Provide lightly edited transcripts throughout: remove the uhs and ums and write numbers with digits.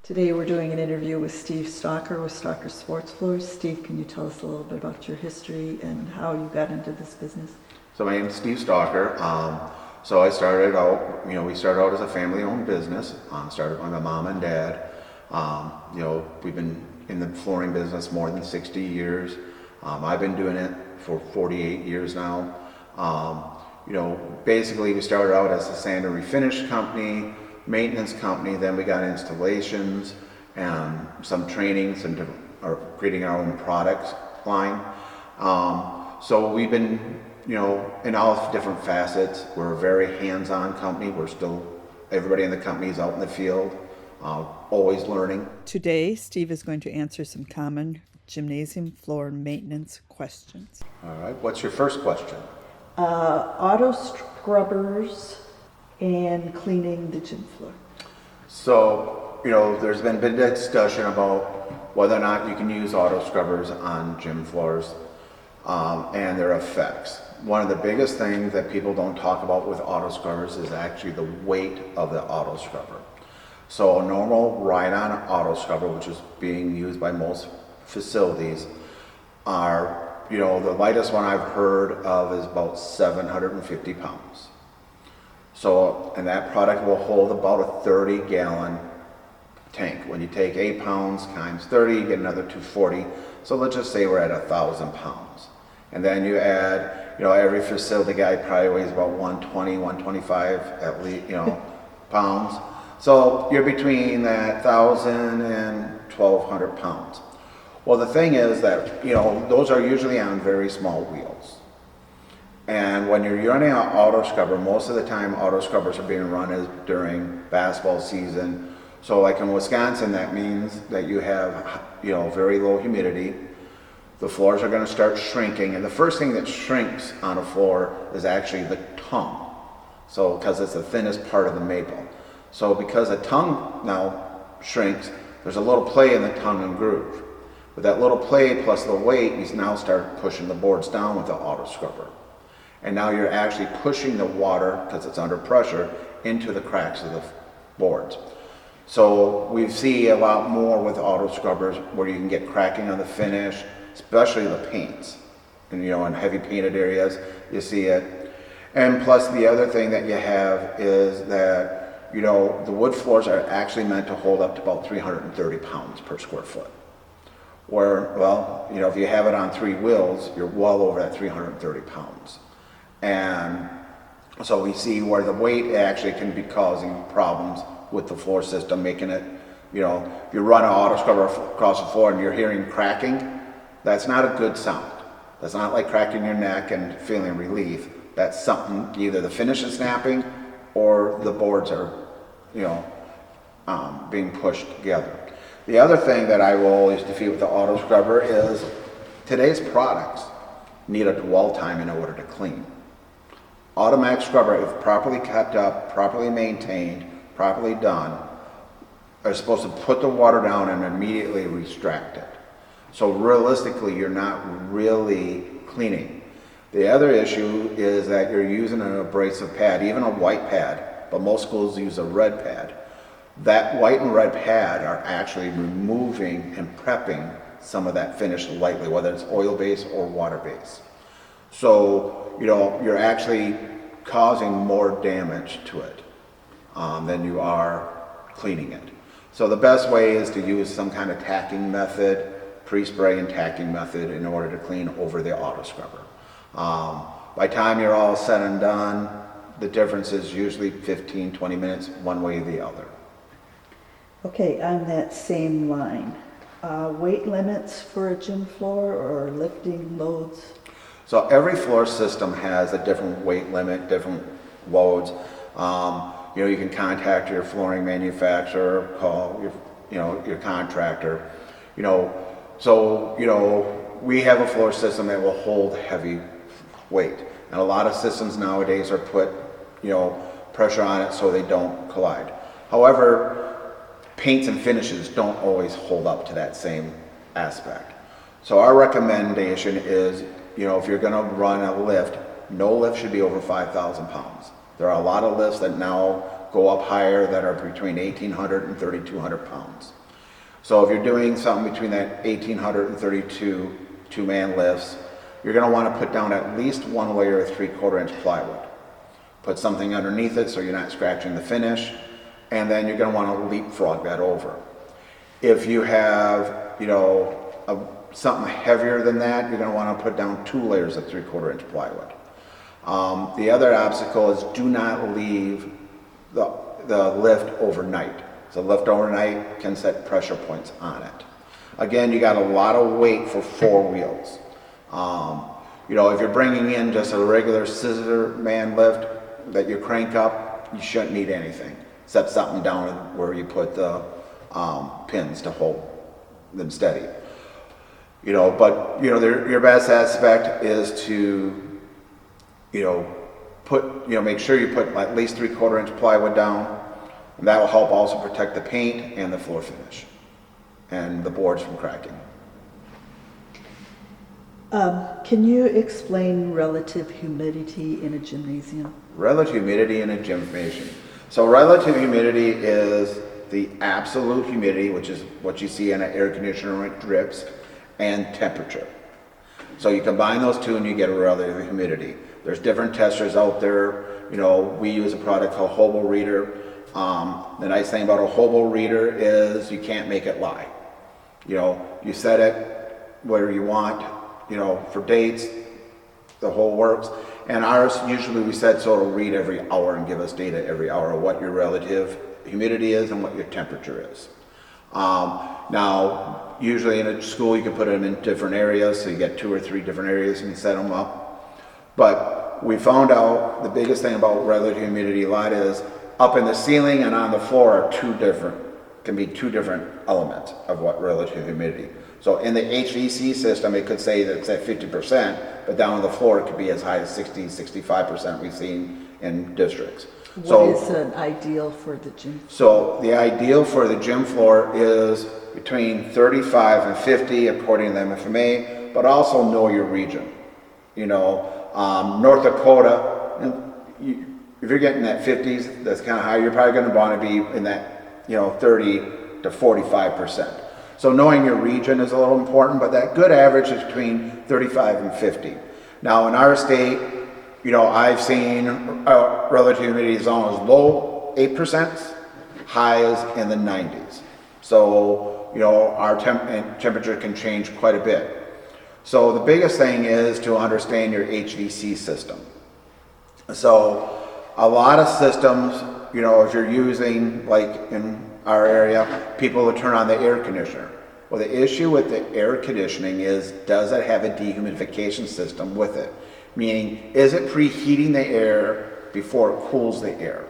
Today we're doing an interview with Steve Stalker with Stalker Sports Floors. Steve, can you tell us a little bit about your history and how you got into this business? So my name is Steve Stalker. So I started out, we started out as a family-owned business. Started by my mom and dad. We've been in the flooring business more than 60 years. I've been doing it for 48 years now. Basically we started out as a sand and refinish company, maintenance company, then we got installations and some trainings and creating our own products line. So we've been, in all different facets. We're a very hands-on company. Everybody in the company is out in the field, always learning. Today, Steve is going to answer some common gymnasium floor maintenance questions. All right, what's your first question? Auto scrubbers and cleaning the gym floor. So, there's been big discussion about whether or not you can use auto scrubbers on gym floors and their effects. One of the biggest things that people don't talk about with auto scrubbers is actually the weight of the auto scrubber. So a normal ride-on auto scrubber, which is being used by most facilities, are, the lightest one I've heard of is about 750 pounds. So, and that product will hold about a 30-gallon tank. When you take 8 pounds times 30, you get another 240. So let's just say we're at 1,000 pounds. And then you add, every facility guy probably weighs about 120, 125 at least, pounds. So you're between that 1,000 and 1,200 pounds. Well, the thing is that, those are usually on very small wheels. And when you're running an auto scrubber, most of the time auto scrubbers are being run during basketball season. So like in Wisconsin, that means that you have, very low humidity. The floors are going to start shrinking. And the first thing that shrinks on a floor is actually the tongue. So, because it's the thinnest part of the maple. So because the tongue now shrinks, there's a little play in the tongue and groove. With that little play plus the weight, you now start pushing the boards down with the auto scrubber. And now you're actually pushing the water, because it's under pressure, into the cracks of the boards. So we see a lot more with auto scrubbers where you can get cracking on the finish, especially the paints. And in heavy painted areas, you see it. And plus the other thing that you have is that, the wood floors are actually meant to hold up to about 330 pounds per square foot. Where, if you have it on 3 wheels, you're well over that 330 pounds. And so we see where the weight actually can be causing problems with the floor system, making it, if you run an auto scrubber across the floor and you're hearing cracking, that's not a good sound. That's not like cracking your neck and feeling relief. That's something, either the finish is snapping or the boards are, being pushed together. The other thing that I will always defeat with the auto scrubber is today's products need a dwell time in order to clean. Automatic scrubber, if properly kept up, properly maintained, properly done, are supposed to put the water down and immediately extract it. So realistically, you're not really cleaning. The other issue is that you're using an abrasive pad, even a white pad, but most schools use a red pad. That white and red pad are actually removing and prepping some of that finish lightly, whether it's oil-based or water-based. So, you're actually causing more damage to it than you are cleaning it. So the best way is to use some kind of tacking method, pre-spray and tacking method in order to clean over the auto scrubber. By the time you're all said and done, the difference is usually 15, 20 minutes, one way or the other. Okay, on that same line, weight limits for a gym floor or lifting loads? So every floor system has a different weight limit, different loads. You can contact your flooring manufacturer, call your contractor. We have a floor system that will hold heavy weight. And a lot of systems nowadays are put, pressure on it so they don't collide. However, paints and finishes don't always hold up to that same aspect. So our recommendation is, if you're going to run a lift, no lift should be over 5,000 pounds. There are a lot of lifts that now go up higher that are between 1,800 and 3,200 pounds. So if you're doing something between that 1,800 and 32 two-man lifts, you're going to want to put down at least one layer of 3/4 inch plywood. Put something underneath it so you're not scratching the finish, and then you're going to want to leapfrog that over. If you have, something heavier than that, you're going to want to put down 2 layers of 3/4 inch plywood. The other obstacle is do not leave the lift overnight. So lift overnight can set pressure points on it. Again, you got a lot of weight for 4 wheels. If you're bringing in just a regular scissor man lift that you crank up, you shouldn't need anything. Set something down where you put the pins to hold them steady. Your best aspect is to, make sure you put at least 3/4 inch plywood down. And that will help also protect the paint and the floor finish and the boards from cracking. Can you explain relative humidity in a gymnasium? Relative humidity in a gymnasium. So relative humidity is the absolute humidity, which is what you see in an air conditioner when it drips, and temperature. So you combine those two and you get a relative humidity. There's different testers out there. We use a product called Hobo Reader. The nice thing about a Hobo Reader is you can't make it lie. You set it where you want, for dates, the whole works. And ours, usually we set so it'll read every hour and give us data every hour of what your relative humidity is and what your temperature is. Now, usually in a school you can put them in different areas, so you get 2 or 3 different areas and you set them up. But we found out the biggest thing about relative humidity a lot is up in the ceiling and on the floor are can be two different elements of what relative humidity. So in the HVC system, it could say that it's at 50%, but down on the floor, it could be as high as 60, 65% we've seen in districts. What is an ideal for the gym? So the ideal for the gym floor is between 35 and 50, according to the MFMA, but also know your region. North Dakota, if you're getting that 50s, that's kind of high, you're probably going to want to be in that, 30 to 45%. So knowing your region is a little important, but that good average is between 35 and 50. Now in our state, I've seen relative humidity zone as low 8%, highs in the 90s. So, our temperature can change quite a bit. So the biggest thing is to understand your HVC system. So a lot of systems, if you're using, like in our area, people will turn on the air conditioner. Well, the issue with the air conditioning is, does it have a dehumidification system with it? Meaning, is it preheating the air before it cools the air?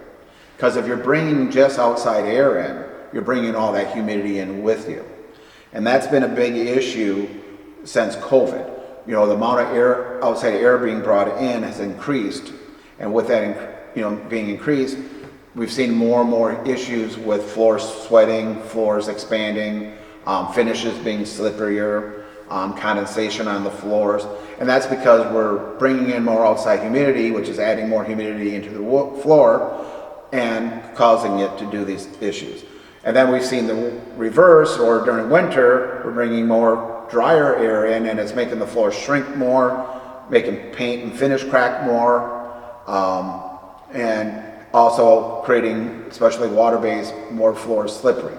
Because if you're bringing just outside air in, you're bringing all that humidity in with you. And that's been a big issue since COVID. The amount of outside air being brought in has increased. And with that, being increased, we've seen more and more issues with floors sweating, floors expanding, finishes being slipperier, condensation on the floors. And that's because we're bringing in more outside humidity, which is adding more humidity into the floor and causing it to do these issues. And then we've seen the reverse, or during winter, we're bringing more drier air in and it's making the floor shrink more, making paint and finish crack more, and also creating, especially water-based, more floors slippery.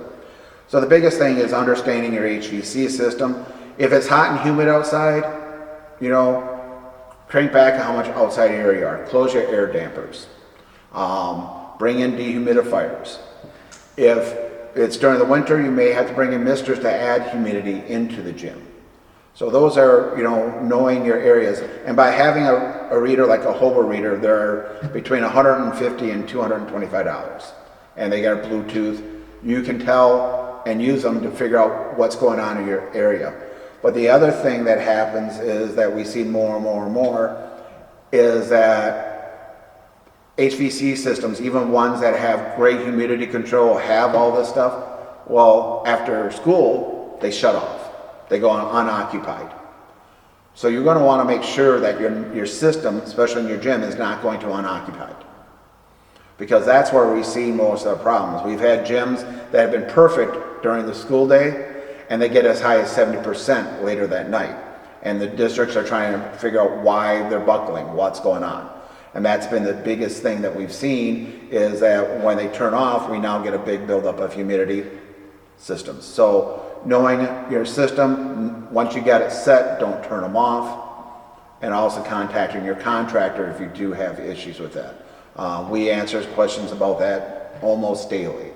So the biggest thing is understanding your HVC system. If it's hot and humid outside, crank back how much outside air you are. Close your air dampers. Bring in dehumidifiers. If it's during the winter, you may have to bring in misters to add humidity into the gym. So those are, knowing your areas. And by having a reader like a Hobo Reader, they're between $150 and $225. And they got a Bluetooth. You can tell and use them to figure out what's going on in your area. But the other thing that happens is that we see more and more and more is that HVC systems, even ones that have great humidity control, have all this stuff, well, after school, they shut off. They go on unoccupied. So you're going to want to make sure that your system, especially in your gym, is not going to unoccupied. because that's where we see most of the problems. We've had gyms that have been perfect during the school day, and they get as high as 70% later that night. And the districts are trying to figure out why they're buckling, what's going on. And that's been the biggest thing that we've seen, is that when they turn off, we now get a big buildup of humidity systems. So knowing your system, once you get it set, don't turn them off. And also contacting your contractor if you do have issues with that. We answer questions about that almost daily.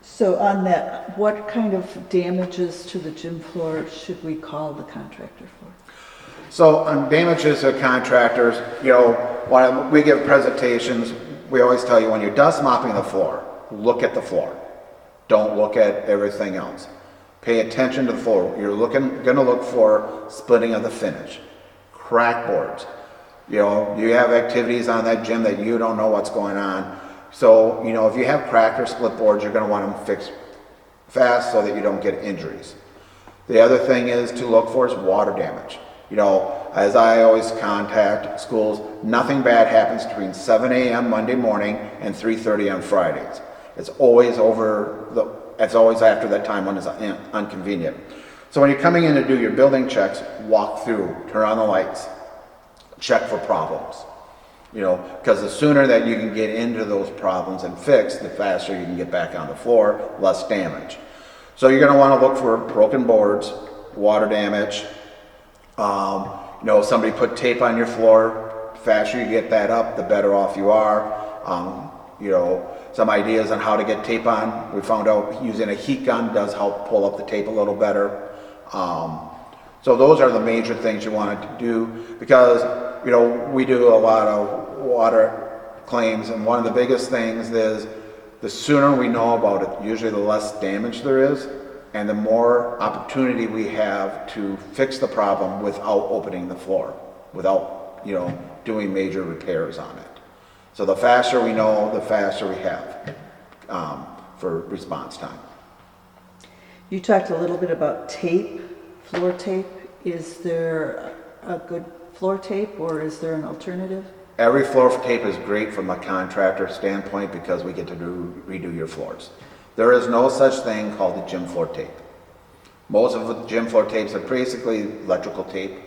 So on that, what kind of damages to the gym floor should we call the contractor for? So on damages to contractors, when we give presentations, we always tell you when you're dust mopping the floor, look at the floor. Don't look at everything else. Pay attention to the floor. You're going to look for splitting of the finish, crack boards. You have activities on that gym that you don't know what's going on. So, if you have cracked or split boards, you're going to want them fixed fast so that you don't get injuries. The other thing is to look for is water damage. As I always contact schools, nothing bad happens between 7 a.m. Monday morning and 3:30 on Fridays. It's always after that time when it's inconvenient. So when you're coming in to do your building checks, walk through, turn on the lights, check for problems. Because the sooner that you can get into those problems and fix, the faster you can get back on the floor, less damage. So you're going to want to look for broken boards, water damage. Somebody put tape on your floor. The faster you get that up, the better off you are. Some ideas on how to get tape on. We found out using a heat gun does help pull up the tape a little better. So those are the major things you want to do, because we do a lot of water claims, and one of the biggest things is the sooner we know about it, usually the less damage there is, and the more opportunity we have to fix the problem without opening the floor, without doing major repairs on it. So the faster we know, the faster we have for response time. You talked a little bit about tape, floor tape. Is there a good floor tape, or is there an alternative? Every floor tape is great from a contractor standpoint because we get to redo your floors. There is no such thing called the gym floor tape. Most of the gym floor tapes are basically electrical tape,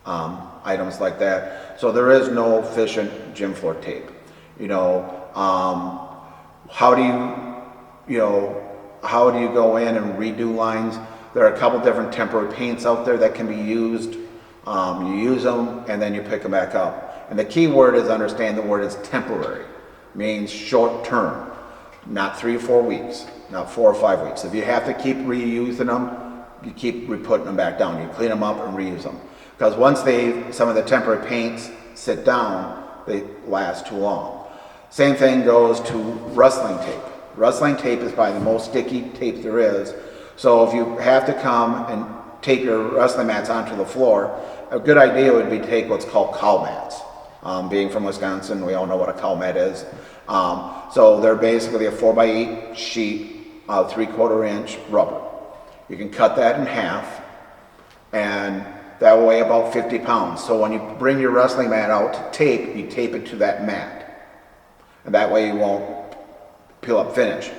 items like that. So there is no efficient gym floor tape. How do you go in and redo lines? There are a couple different temporary paints out there that can be used. You use them and then you pick them back up. And the key word is, understand the word is temporary. Means short term, not 3 or 4 weeks, not 4 or 5 weeks. If you have to keep reusing them, you keep putting them back down. You clean them up and reuse them. Because once some of the temporary paints sit down, they last too long. Same thing goes to wrestling tape. Wrestling tape is probably the most sticky tape there is. So if you have to come and tape your wrestling mats onto the floor, a good idea would be to take what's called cow mats. Being from Wisconsin, we all know what a cow mat is. So they're basically a 4x8 sheet of 3/4 inch rubber. You can cut that in half, and that will weigh about 50 pounds. So when you bring your wrestling mat out to tape, you tape it to that mat. And that way you won't peel up finish.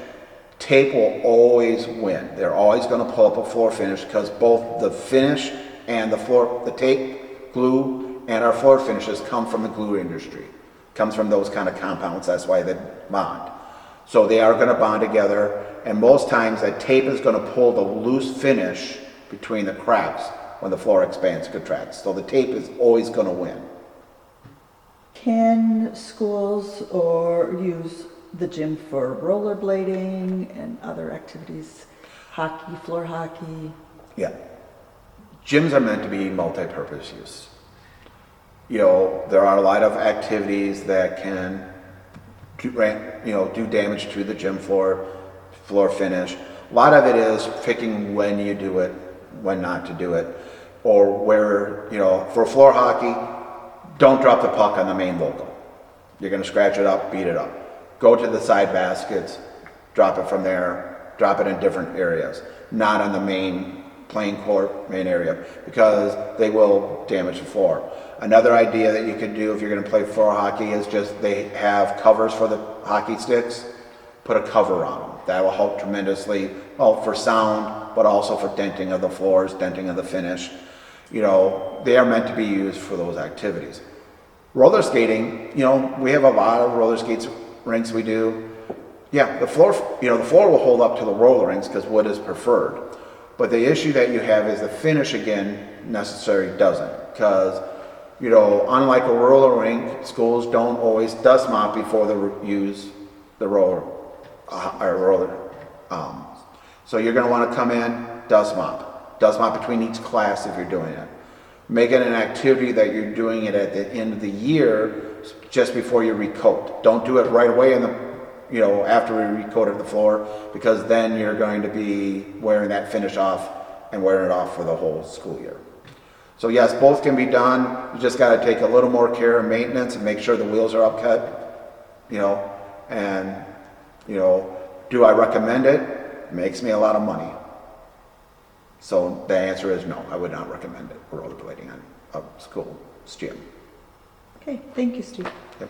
Tape will always win. They're always going to pull up a floor finish, because both the finish and the tape, glue, and our floor finishes come from the glue industry. Comes from those kind of compounds. That's why they bond. So they are going to bond together, and most times that tape is going to pull the loose finish between the cracks when the floor expands, contracts. So the tape is always going to win. Can schools use the gym for rollerblading and other activities? Hockey, floor hockey? Yeah. Gyms are meant to be multi-purpose use. There are a lot of activities that can do damage to the gym floor finish. A lot of it is picking when you do it, when not to do it, or where, for floor hockey, don't drop the puck on the main local. You're going to scratch it up, beat it up. Go to the side baskets, drop it from there, drop it in different areas, not on the main playing court main area because they will damage the floor. Another idea that you could do if you're going to play floor hockey is just they have covers for the hockey sticks. Put a cover on them. That will help tremendously, well, for sound, but also for denting of the floors, denting of the finish. You know, they are meant to be used for those activities. Roller skating, you know, we have a lot of roller skates rinks we do. Yeah, the floor, you know, the floor will hold up to the roller rinks because wood is preferred. But the issue that you have is the finish again necessarily doesn't, because, you know, unlike a roller rink, schools don't always dust mop before they use the roller. So you're going to want to come in, dust mop between each class if you're doing it. Make it an activity that you're doing it at the end of the year, just before you recoat. Don't do it right away in the, you know, after we recoated the floor, because then you're going to be wearing that finish off and wearing it off for the whole school year. So yes, both can be done. You just got to take a little more care and maintenance and make sure the wheels are upcut, you know, and, you know, do I recommend it? It makes me a lot of money. So the answer is no, I would not recommend it, rollerblading on a school's gym. Okay, thank you, Steve. Yep.